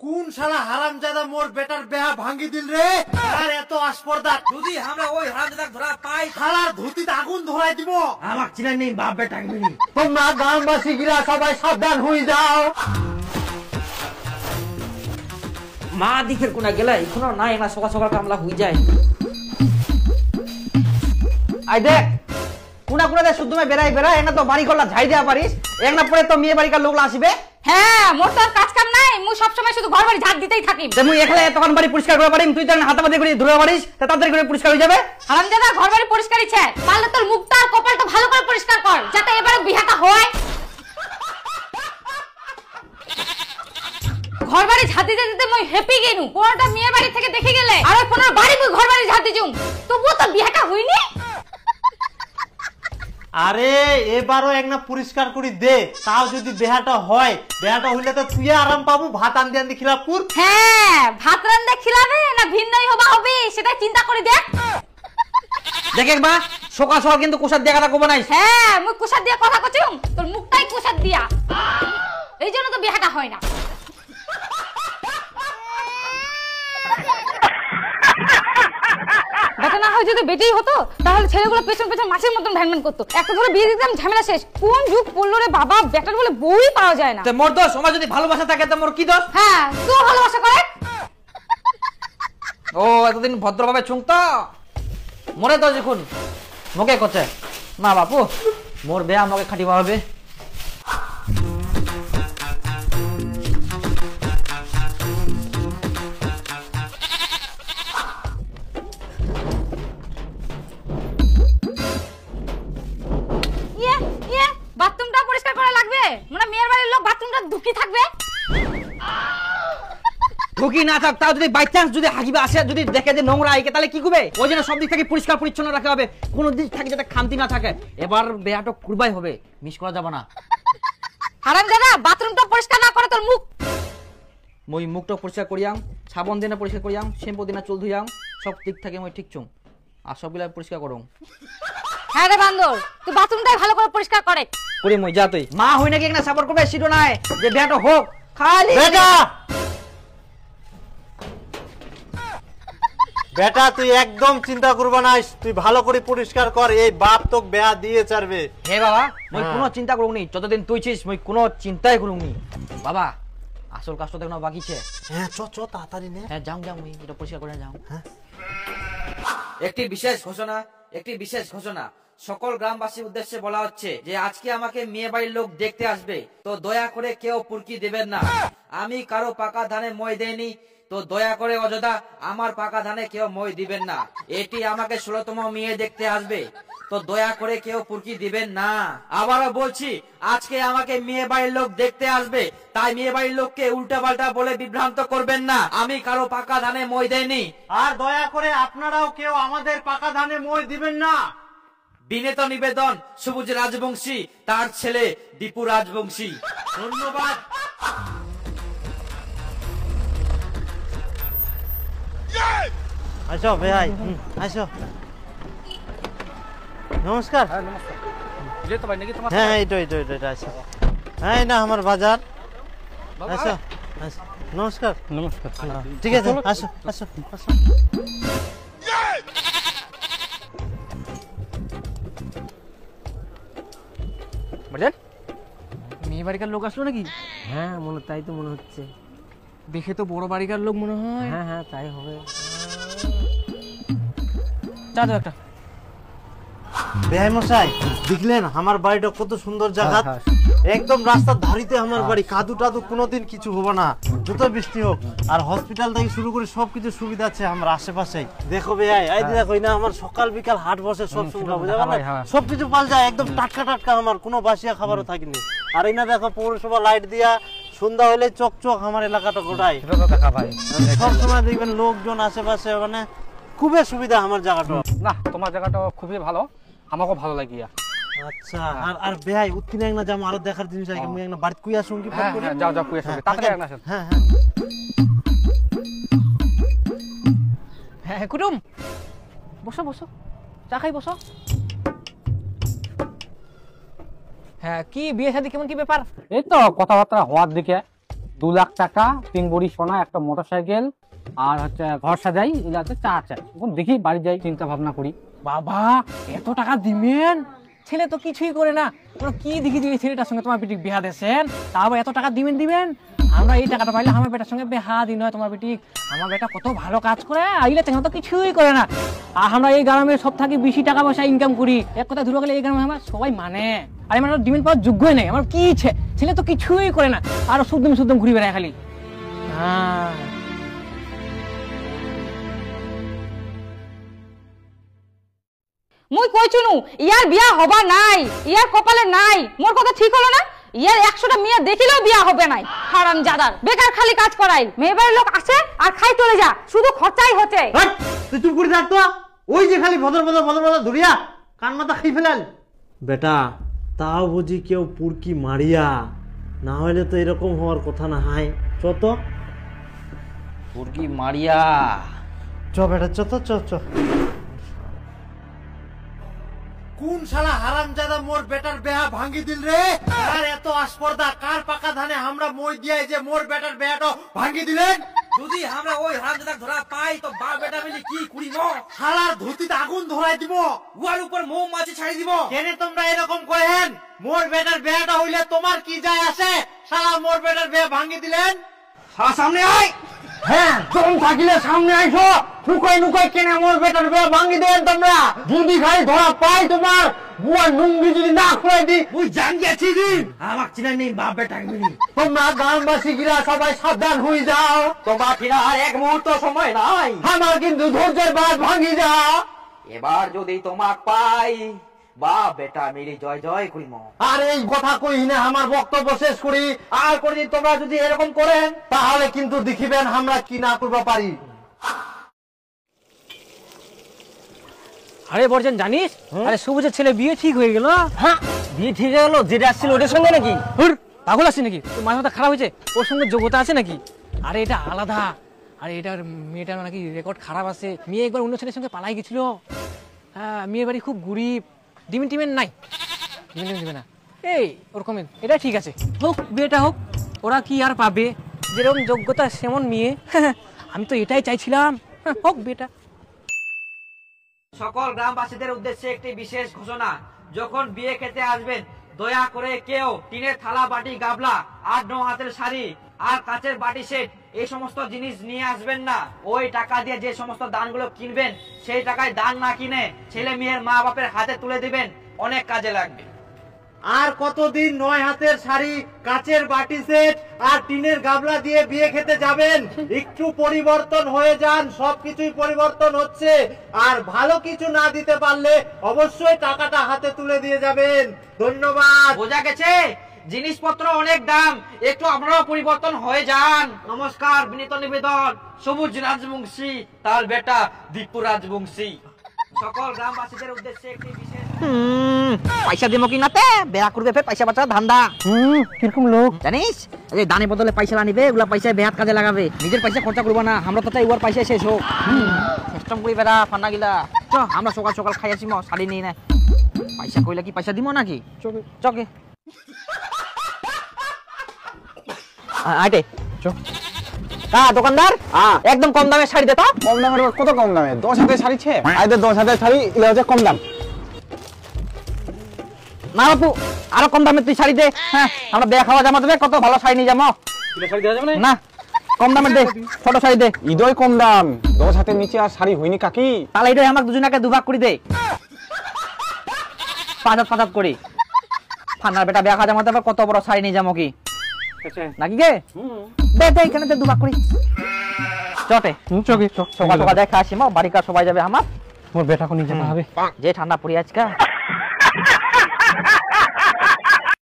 কোন শালা হারামজাদা মোর বেটার বেহা ভাঙ্গি দিল রে? আর এত আসপর্দা যদি আমরা ওই হারামজাদা ধরা পাই শালার ধুতিতে আগুন ধরাই দিব। আমার চিনাই নেই বাপ বেটা মিনি। তোমরা গ্রামবাসী গিরা সবাই সাবধান হয়ে যাও। মা দিকের কোনা গেলে এখনো নাই না, সকাল সকাল কামলা হয়ে যায়। আই দেখ কোনা কোনা শুদ্ধ বেড়াই বেড়াই না তো বাড়ি করলা ঝাই দেওয়া পারিস, এক না পরে তো মেয়ে বাড়িকার লোকলা আসবে। হ্যাঁ মোর তো আর কাজ কাম নাই, মুই সব সময় শুধু ঘর বাড়ি ঝাড় দিতেই থাকি। মুই একলা তখন বাড়ি পরিষ্কার করে পারিম, তুই তো হাতাপাতি করে ধরে পারিস, তাড়াতাড়ি করে পরিষ্কার হয়ে যাবে। হারামজাদা ঘর বাড়ি পরিষ্কার ইচ্ছে পারলে তোর মুখটা আর কপালটা ভালো করে পরিষ্কার কর, যাতে এবারে বিহাটা হয়। ঘর বাড়ি ঝাড় দিতে দিতে মই হ্যাপি গেনু, কোনটা মেয়ের বাড়ি থেকে দেখে গেলে আর কোন বাড়ি মুই ঘর বাড়ি ঝাড় দিজুম, তবুও তো বিহাটা হইনি। আরে এবারও এক না পরিষ্কার করে দে, তাও যদি বেহাটা হয়, বেহাটা হইলে তো তুই আরাম পাবো। ভাত আনতে আনতে খিলাপুর। হ্যাঁ ভাত রান্দা খিলাবে না ভিন্নই হবা হবে সেটা চিন্তা করে দেখ। দেখ একবার সকাল সকাল কিন্তু কুসার দিয়ে কথা কব নাই। হ্যাঁ মুই কুসার দিয়া কথা কচুম, তোর মুখটাই কুসার দিয়া, এই জন্য তো বিহাটা হয় না। বেটা না হয় যদি বেটেই হতো তাহলে ছেলেগুলো পেছন পেছন মাছের মতন ভ্যানম্যান করতো, একটা ধরে বিয়ে দিতাম ঝামেলা শেষ। কোন যুগ পড়লো রে বাবা, বেটার বলে বউই পাওয়া যায় না। মোর দোষ, আমার যদি ভালোবাসা থাকে তো মোর কি দোষ? হ্যাঁ তুই ভালোবাসা করে। ও এতদিন ভদ্রভাবে চুংতো মরে তো দেখুন মোকে করছে না বাপু, মোর বেয়া আমাকে খাটিবা হবে। বাথরুমটা পরিষ্কার করা লাগবে, মানে মেয়ের বাড়ির লোক বাথরুমটা ঢুকি থাকবে। ঢুকি না থাক তাও যদি বাই চান্স যদি হাগিবা আসে, যদি দেখে যে নোংরা আইকে তাহলে কি করবে? ওই জন্য সব দিক থেকে পরিষ্কার পরিচ্ছন্ন রাখা হবে, কোনো দিক থেকে যাতে খামতি না থাকে। এবার বেয়াটা কুরবাই হবে, মিস করা যাবে না। হারামজাদা বাথরুমটা পরিষ্কার না করে তোর মুখ। মই মুখটা পরিষ্কার করিয়াম, সাবান দিনে পরিষ্কার করিয়াম, শ্যাম্পু দিনে চুল ধুইয়াম, সব দিক থেকে মই ঠিক চুম আর সবগুলা পরিষ্কার করুম। হ্যাঁ রে বান্দর, তুই বাথরুমটাই ভালো করে পরিষ্কার করে করি মই যা তুই মা হই নাকি একটা সাপোর্ট করবে সিটো নাই যে বেয়াটা হোক খালি বেটা বেটা তুই একদম চিন্তা করবা না, তুই ভালো করে পরিষ্কার কর, এই বাপ তোকে বেয়া দিয়ে ছাড়বে। হে বাবা মই কোনো চিন্তা করুম নি, যতদিন তুই ছিস মই কোনো চিন্তাই করুম নি। বাবা আসল কাজটা দেখো বাকি আছে। হ্যাঁ চ চ তাড়াতাড়ি নে। হ্যাঁ যাও যাও মই এটা পরিষ্কার করে যাও। হ্যাঁ একটি বিশেষ ঘোষণা, একটি বিশেষ ঘোষণা সকল গ্রামবাসীর উদ্দেশ্যে বলা হচ্ছে যে আজকে আমাকে মেয়ে বাড়ির লোক দেখতে আসবে, তো দয়া করে কেউ পুরকি দেবেন না। আমি কারো পাকা ধানে মই দেইনি, তো দয়া করে অযথা আমার পাকা ধানে কেউ মই দিবেন না। এটি আমাকে 16তম মেয়ে দেখতে আসবে, তো দয়া করে কেউ পুরকি দিবেন না। আবারও বলছি আজকে আমাকে মেয়ে বাড়ির লোক দেখতে আসবে, তাই মেয়ে বাড়ির লোককে উল্টা পাল্টা বলে বিভ্রান্ত করবেন না। আমি কারো পাকা ধানে মই দেইনি। আর দয়া করে আপনারাও কেউ আমাদের পাকা ধানে মই দিবেন না। বিনীত নিবেদন সবুজ রাজবংশী, তার ছেলে দীপু রাজবংশী। ধন্যবাদ। আসো ভাই, আসো। নমস্কার। হ্যাঁ এইটা এইটা এইটা আসো। হ্যাঁ না আমার বাজার। আসো আসো। নমস্কার। নমস্কার। ঠিক আছে আসো আসো আসো। মেয়ে বাড়িকার লোক আসলো নাকি? হ্যাঁ মনে তাই তো মনে হচ্ছে, দেখে তো বড় বাড়িকার লোক মনে হয়। হ্যাঁ হ্যাঁ তাই হবে। চা দাও একটা। বেহাই মশাই দেখলেন আমার বাড়িটা কত সুন্দর জায়গা, একদম রাস্তার ধারিতে আমার বাড়ি, কাদু টাদু কোনোদিন কিছু হবে না যত বৃষ্টি হোক। আর হসপিটাল থেকে শুরু করে সবকিছু সুবিধা আছে আমার আশেপাশে। দেখো বেহাই এই দেখো না আমার সকাল বিকাল হাট বসে, সব সুবিধা বুঝা না, সবকিছু পাওয়া যায় একদম টাটকা টাটকা, আমার কোনো বাসিয়া খাবারও থাকেনি। আর এই না দেখো পৌরসভা লাইট দিয়া সন্ধ্যা হলে চকচক আমার এলাকাটা গোটাই, সব সময় দেখবেন লোকজন আশেপাশে, মানে খুবই সুবিধা আমার জায়গাটা। না তোমার জায়গাটা খুবই ভালো, আমাকেও ভালো লাগিয়া। আচ্ছা আর আর বেহাই উত্তি না যাম আরো দেখার জিনিস আছে, আমি একটা বাড়ি কুইয়া শুন কি ফোন করে। যাও যাও কুইয়া শুন তাড়াতাড়ি আনা। হ্যাঁ হ্যাঁ হ্যাঁ কুটুম বসো বসো, চা খাই বসো। হ্যাঁ কি বিয়ে শাদী কেমন কি ব্যাপার? এই তো কথাবার্তা হওয়ার দিকে। 2 লাখ টাকা, 3 ভরি সোনা, একটা মোটরসাইকেল, আর হচ্ছে ঘর সাজাই, এগুলো হচ্ছে 4 চাই। এখন দেখি বাড়ি যাই, চিন্তা ভাবনা করি। বাবা এত টাকা দিবেন? ছেলে তো কিছুই করে না, তোমরা কি দেখি যে এই ছেলেটার সঙ্গে তোমার বেটি বিয়া দিয়েছেন, তাও এত টাকা দিবেন। আমরা এই টাকাটা পাইলে আমার বেটার সঙ্গে বিয়া দিন হয় তোমার বেটি। আমার বেটা কত ভালো কাজ করে, আইলে তো কিছুই করে না। আর আমরা এই গ্রামে সব থাকি বেশি টাকা পয়সা ইনকাম করি, এক কথা ধরে গেলে এই গ্রামে আমার সবাই মানে। আর আমার ডিমেন্ড পাওয়ার যোগ্যই নেই, আমার কি ইচ্ছে, ছেলে তো কিছুই করে না, আর শুদ্ধম ঘুরি বেড়ায় খালি। হ্যাঁ মুই কইছুনু ইয়ার বিয়া হবা নাই, ইয়ার কপালে নাই। মোর কথা ঠিক হলো না? ইয়ার 100টা মেয়ে দেখিলেও বিয়া হবে নাই। হারামজাদার, বেকার খালি কাজ করাই। মেয়ে বাড়ির লোক আসে আর খাই চলে যা, শুধু খরচাই হচ্ছে। তুই চুপ করে থাক তো। ওই যে খালি ভদর ধরিয়া কান মাথা খাই ফেলাল। বেটা তাও বুঝি কেউ পুরকি মারিয়া, না হলে তো এরকম হওয়ার কথা না। হাই চত পুরকি মারিয়া চ বেটা, চ। কোন শালা হারামজাদা মোর বেটার বেহা ভাঙ্গি দিল রে? আর এত আসপর্দা কার পাকা ধানে আমরা মই দিয়াই যে মোর বেটার বেহাটা ভাঙ্গি দিলেন? যদি আমরা ওই হারামজাদা ধরা পাই তো বাপ বেটা মিলে কি করিব? শালার ধুতিতে আগুন ধরাই দিব, উহার উপর মৌমাছি ছাড়ি দিব। কেন তোমরা এরকম করেন? মোর বেটার বেহাটা হইলে তোমার কি যায় আসে? শালা মোর বেটার বেহা ভাঙ্গি দিলেন। সামনে আয়। হ্যাঁ দম থাকিলে সামনে আইসো। নুকাই কেন মোর বেটার বেহা ভাঙ্গি দেন তোমরা? যদি খালি ধরা পাই তোমার বুয়া নুঙ্গি যদি না খুলে দি, তুই জান গেছি দিন আমার চিনাই নেই বাপ বেটা মিলি। তোমরা গ্রামবাসী গিরা সবাই সাবধান হয়ে যাও। তোমার কিনা আর এক মুহূর্ত সময় নাই। আমার কিন্তু ধৈর্যের বাঁধ ভাঙ্গি যাও। এবার যদি তোমাক পাই বাপ বেটা মিলি জয় জয় করিম। আর এই কথা কই না আমার বক্তব্য শেষ করি। আর কোনদিন তোমরা যদি এরকম করেন তাহলে কিন্তু দেখিবেন আমরা কি না করবো পারি। আরে বর্জন জানিস, আরে সবুজের ছেলে বিয়ে ঠিক হয়ে গেল। হ্যাঁ বিয়ে ঠিক হয়ে গেলো? যেটা আসছিল ওটার সঙ্গে নাকি? হুর পাগল আছে নাকি? তোর মাথা খারাপ হয়েছে? ওর সঙ্গে যোগ্যতা আছে নাকি? আরে এটা আলাদা। আরে এটার মেয়েটার নাকি রেকর্ড খারাপ আছে। মেয়ে একবার অন্য ছেলের সঙ্গে পালাই গেছিল। হ্যাঁ মেয়ের বাড়ি খুব গরিব, ডিমেন্ট নাই, ডিমেন্ট দিবে না। এই ওরকম এটা ঠিক আছে, হোক বিয়েটা হোক। ওরা কি আর পাবে, যেরকম যোগ্যতা সেমন মেয়ে। আমি তো এটাই চাইছিলাম, হোক বিয়েটা। সকল গ্রামবাসীদের উদ্দেশ্যে একটি বিশেষ ঘোষণা। যখন বিয়ে খেতে আসবেন দয়া করে কেউ টিনের থালা, বাটি, গাবলা, 8-9 হাতের শাড়ি আর কাচের বাটি সেট এই সমস্ত জিনিস নিয়ে আসবেন না। ওই টাকা দিয়ে যে সমস্ত দানগুলো কিনবেন সেই টাকায় দান না কিনে ছেলে মেয়ের মা বাপের হাতে তুলে দিবেন, অনেক কাজে লাগবে। আর কতদিন 9 হাতের শাড়ি, কাচের বাটি সেট আর টিনের গাবলা দিয়ে বিয়ে খেতে যাবেন? একটু পরিবর্তন হয়ে যান, সবকিছুই পরিবর্তন হচ্ছে। আর ভালো কিছু না দিতে পারলে অবশ্যই টাকাটা হাতে তুলে দিয়ে যাবেন। ধন্যবাদ। বোঝা গেছে? জিনিসপত্র অনেক দাম, একটু আপনারাও পরিবর্তন হয়ে যান। নমস্কার, বিনীত নিবেদন, সবুজ রাজবংশী তার বেটা দীপু রাজবংশী। সকল গ্রামবাসীদের উদ্দেশ্যে একটি বিশেষ পয়সা দিব কি নাতে বেয়া করবে, ফের পয়সা বাঁচা ধান্দা। কিরকম লোক জানিস, এই দানে বদলে পয়সা আনিবে, ওগুলা পয়সা বেহাত কাজে লাগাবে, নিজের পয়সা খরচা করবো না। আমরা তো চাই ওর পয়সা শেষ হোক। সিস্টেম করি বেড়া ফান্ডা গিলা। চ আমরা সকাল সকাল খাই আসি, শাড়ি নেই না। পয়সা কইলে কি পয়সা দিব নাকি? চকে আইটে দোকানদার একদম কম দামে শাড়ি দে তো। কম দামের কত কম দামে? 10 হাতের শাড়ি ছে আইদের 10 হাতের শাড়ি এগুলো হচ্ছে কম দাম। না বাপু আরো কম দামে তুই শাড়ি দে। হ্যাঁ আমরা বিয়ে খাওয়া জামা দেবে, কত ভালো শাড়ি নিয়ে যাবো। শাড়ি দেওয়া যাবে না কম দামের দে, ছোট শাড়ি দে। ঈদই কম দাম, 10 হাতের নিচে আর শাড়ি হয়নি কাকি। তাহলে এটাই আমাকে দুজনাকে দুভাগ করে দে, 5 হাত করি। ফান্নার বেটা বিয়ে খাওয়া জামা দেবে, কত বড় শাড়ি নিয়ে যাবো কি নাকি গে? দে দে এখানে দে দুভাগ করি। চটে চকে সকাল সকাল দেখা আসি, বাড়ি কার সবাই যাবে আমার। মোর বেটাকে নিয়ে যাওয়া হবে। যে ঠান্ডা পড়ি আজকে।